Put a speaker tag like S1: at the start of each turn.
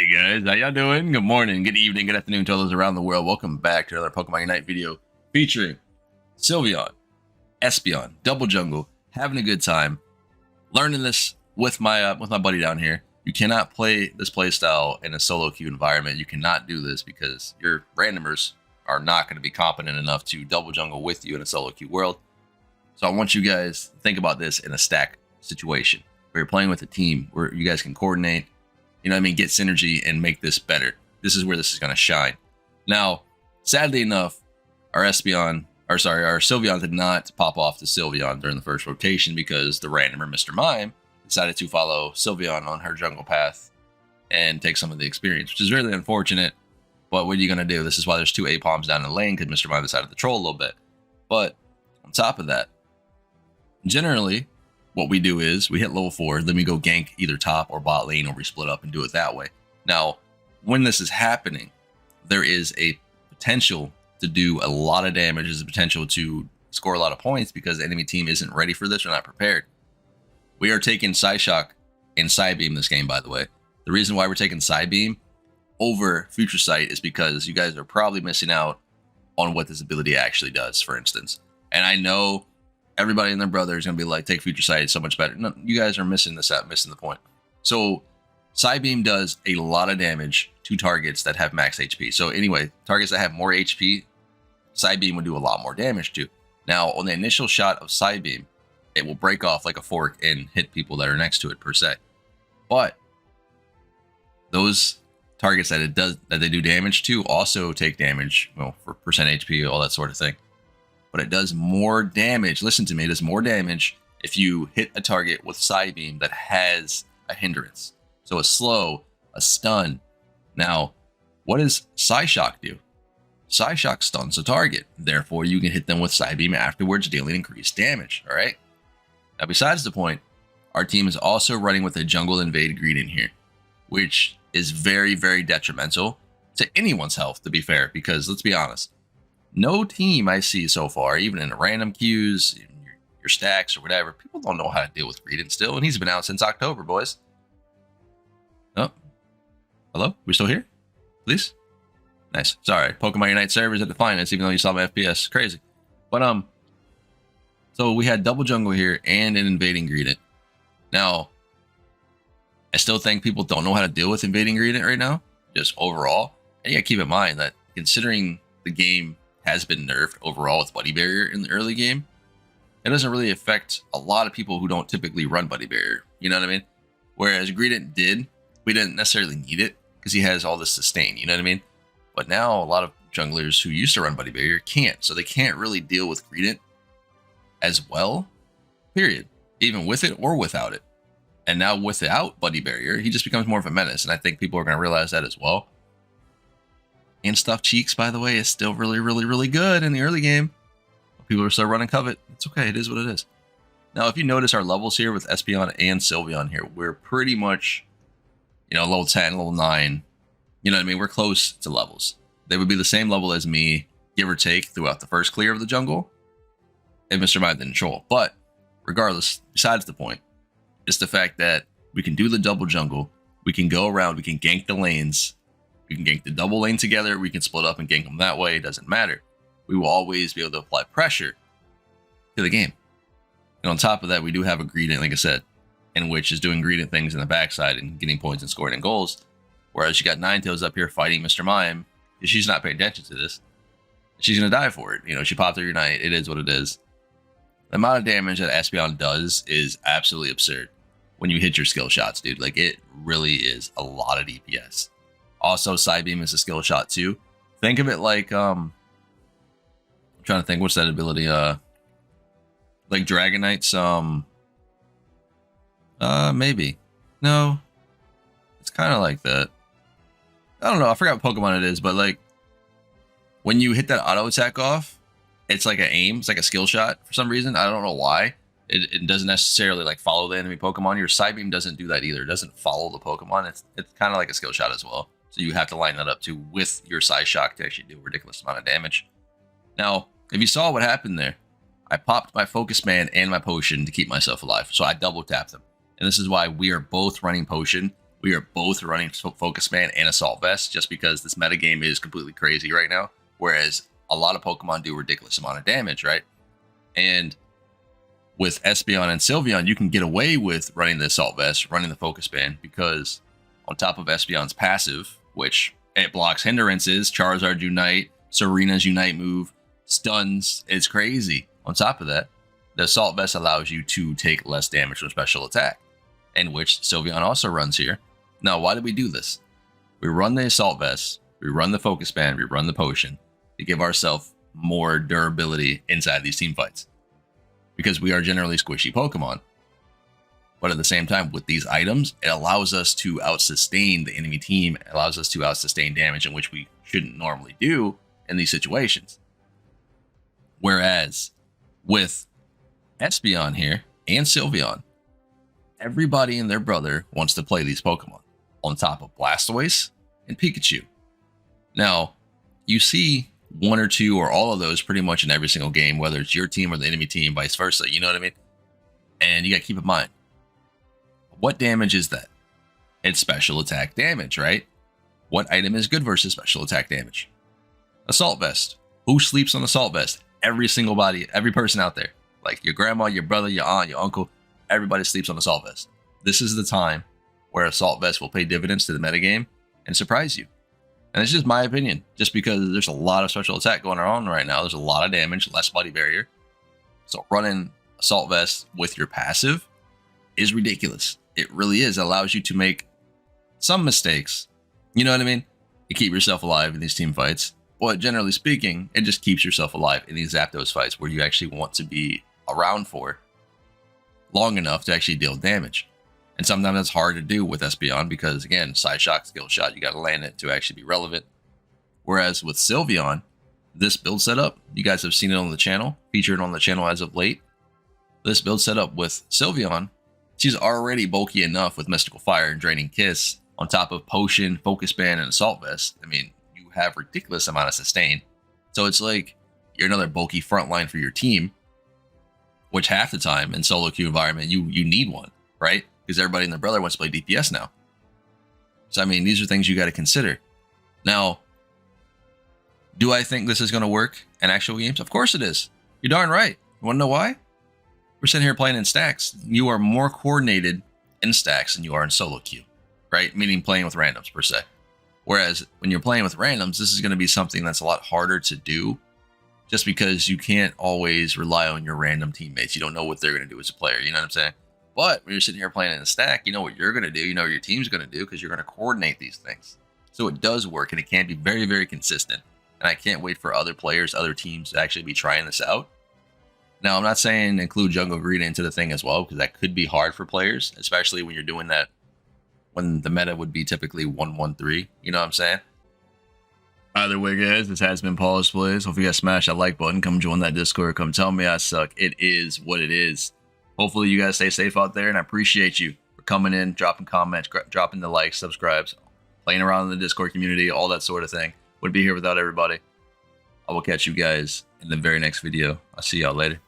S1: Hey guys, how y'all doing? Good morning, good evening, good afternoon to all those around the world. Welcome back to another Pokemon Unite video featuring Sylveon, Espeon, Double Jungle, having a good time, learning this with my buddy down here. You cannot play this playstyle in a solo queue environment. You cannot do this because your randomers are not going to be competent enough to double jungle with you in a solo queue world. So I want you guys to think about this in a stack situation where you're playing with a team where you guys can coordinate, you know what I mean, get synergy and make this better. This is where this is going to shine. Now, sadly enough, our Sylveon did not pop off to Sylveon during the first rotation because the randomer, Mr. Mime, decided to follow Sylveon on her jungle path and take some of the experience, which is really unfortunate. But what are you going to do? This is why there's two A-Palms down in the lane, because Mr. Mime decided to troll a little bit. But on top of that, generally, what we do is we hit level 4, then we go gank either top or bot lane, or we split up and do it that way. Now, when this is happening, there is a potential to do a lot of damage. There's a potential to score a lot of points because the enemy team isn't ready for this or not prepared. We are taking Psyshock and Psybeam this game, by the way. The reason why we're taking Psybeam over Future Sight is because you guys are probably missing out on what this ability actually does, for instance. And I know everybody and their brother is going to be like, take Future Sight, it's so much better. No, you guys are missing this out, missing the point. So Psybeam does a lot of damage to targets that have max HP. So anyway, targets that have more HP, Psybeam would do a lot more damage to. Now, on the initial shot of Psybeam, it will break off like a fork and hit people that are next to it, per se. But those targets that they do damage to also take damage, well, for percent HP, all that sort of thing. But it does more damage. Listen to me, it does more damage if you hit a target with Psybeam that has a hindrance. So a slow, a stun. Now, what does Psyshock do? Psyshock stuns a target. Therefore, you can hit them with Psybeam afterwards, dealing increased damage. All right. Now, besides the point, our team is also running with a Jungle Invade Greed in here, which is very, very detrimental to anyone's health, to be fair, because let's be honest, no team I see so far, even in the random queues, in your stacks or whatever, people don't know how to deal with Greedent still, and he's been out since October, boys. Oh, hello? We still here? Please? Nice. Sorry, Pokemon Unite servers at the finest, even though you saw my FPS. Crazy. But, so we had double jungle here and an invading Greedent. Now, I still think people don't know how to deal with invading Greedent right now, just overall. And you gotta keep in mind that considering the game has been nerfed overall with Buddy Barrier in the early game, it doesn't really affect a lot of people who don't typically run Buddy Barrier. You know what I mean? Whereas Greedent did, we didn't necessarily need it because he has all this sustain. You know what I mean? But now a lot of junglers who used to run Buddy Barrier can't, so they can't really deal with Greedent as well. Period. Even with it or without it. And now without Buddy Barrier, he just becomes more of a menace, and I think people are going to realize that as well. And Stuffed Cheeks, by the way, is still really, really, really good in the early game. People are still running Covet. It's okay. It is what it is. Now, if you notice our levels here with Espeon and Sylveon here, we're pretty much, you know, level 10, level 9. You know what I mean? We're close to levels. They would be the same level as me, give or take, throughout the first clear of the jungle. And Mr. Mime didn't troll. But regardless, besides the point, it's the fact that we can do the double jungle. We can go around. We can gank the lanes. We can gank the double lane together. We can split up and gank them that way. It doesn't matter. We will always be able to apply pressure to the game. And on top of that, we do have a Greedent, like I said, in which is doing Greedent things in the backside and getting points and scoring and goals. Whereas you got Ninetales up here fighting Mr. Mime. She's not paying attention to this. She's going to die for it. You know, she popped her Unite. It is what it is. The amount of damage that Espeon does is absolutely absurd when you hit your skill shots, dude. Like, it really is a lot of DPS. Also, Psybeam is a skill shot too. Think of it like, I'm trying to think, what's that ability? Like Dragonite's, maybe. No, it's kind of like that. I don't know. I forgot what Pokemon it is, but like, when you hit that auto attack off, it's like an aim. It's like a skill shot for some reason. I don't know why. It doesn't necessarily like follow the enemy Pokemon. Your Psybeam doesn't do that either. It doesn't follow the Pokemon. It's kind of like a skill shot as well. So you have to line that up too with your Psyshock to actually do a ridiculous amount of damage. Now, if you saw what happened there, I popped my Focus Band and my Potion to keep myself alive. So I double tapped them. And this is why we are both running Potion we are both running Focus Band and Assault Vest just because this metagame is completely crazy right now. Whereas a lot of Pokemon do a ridiculous amount of damage, right? And with Espeon and Sylveon, you can get away with running the Assault Vest, running the Focus Band, because on top of Espeon's passive, which it blocks hindrances, Charizard Unite, Serena's Unite move, stuns, it's crazy. On top of that, the Assault Vest allows you to take less damage from special attack, and which Sylveon also runs here. Now, why do we do this? We run the Assault Vest, we run the Focus Band, we run the Potion to give ourselves more durability inside these team fights, because we are generally squishy Pokemon. But at the same time, with these items, it allows us to out-sustain the enemy team, it allows us to out-sustain damage in which we shouldn't normally do in these situations. Whereas with Espeon here and Sylveon, everybody and their brother wants to play these Pokemon on top of Blastoise and Pikachu. Now, you see one or two or all of those pretty much in every single game, whether it's your team or the enemy team, vice versa, you know what I mean? And you got to keep in mind, what damage is that? It's special attack damage, right? What item is good versus special attack damage? Assault Vest. Who sleeps on Assault Vest? Every single body, every person out there. Like your grandma, your brother, your aunt, your uncle, everybody sleeps on Assault Vest. This is the time where Assault Vest will pay dividends to the metagame and surprise you. And it's just my opinion, just because there's a lot of special attack going on right now. There's a lot of damage, less body barrier. So running Assault Vest with your passive is ridiculous. It really is. It allows you to make some mistakes. You know what I mean? You keep yourself alive in these team fights. But generally speaking, it just keeps yourself alive in these Zapdos fights where you actually want to be around for long enough to actually deal damage. And sometimes that's hard to do with Espeon because, again, Side Shock, Skill Shot, you got to land it to actually be relevant. Whereas with Sylveon, this build setup, you guys have seen it on the channel, featured on the channel as of late. This build setup with Sylveon, she's already bulky enough with Mystical Fire and Draining Kiss on top of Potion, Focus Band, and Assault Vest. I mean, you have ridiculous amount of sustain. So it's like you're another bulky front line for your team, which half the time in solo queue environment, you need one, right? Because everybody and their brother wants to play DPS now. So, I mean, these are things you got to consider. Now, do I think this is going to work in actual games? Of course it is. You're darn right. You want to know why? We're sitting here playing in stacks. You are more coordinated in stacks than you are in solo queue, right? Meaning playing with randoms, per se. Whereas when you're playing with randoms, this is going to be something that's a lot harder to do just because you can't always rely on your random teammates. You don't know what they're going to do as a player. You know what I'm saying? But when you're sitting here playing in a stack, you know what you're going to do. You know what your team's going to do because you're going to coordinate these things. So it does work and it can be very, very consistent. And I can't wait for other players, other teams to actually be trying this out. Now, I'm not saying include Jungle Green into the thing as well because that could be hard for players, especially when you're doing that when the meta would be typically 1-1-3. You know what I'm saying? Either way, guys, this has been Pawseplays. Hope you guys smash that like button. Come join that Discord. Come tell me I suck. It is what it is. Hopefully you guys stay safe out there, and I appreciate you for coming in, dropping comments, dropping the likes, subscribes, playing around in the Discord community, all that sort of thing. Wouldn't be here without everybody. I will catch you guys in the very next video. I'll see y'all later.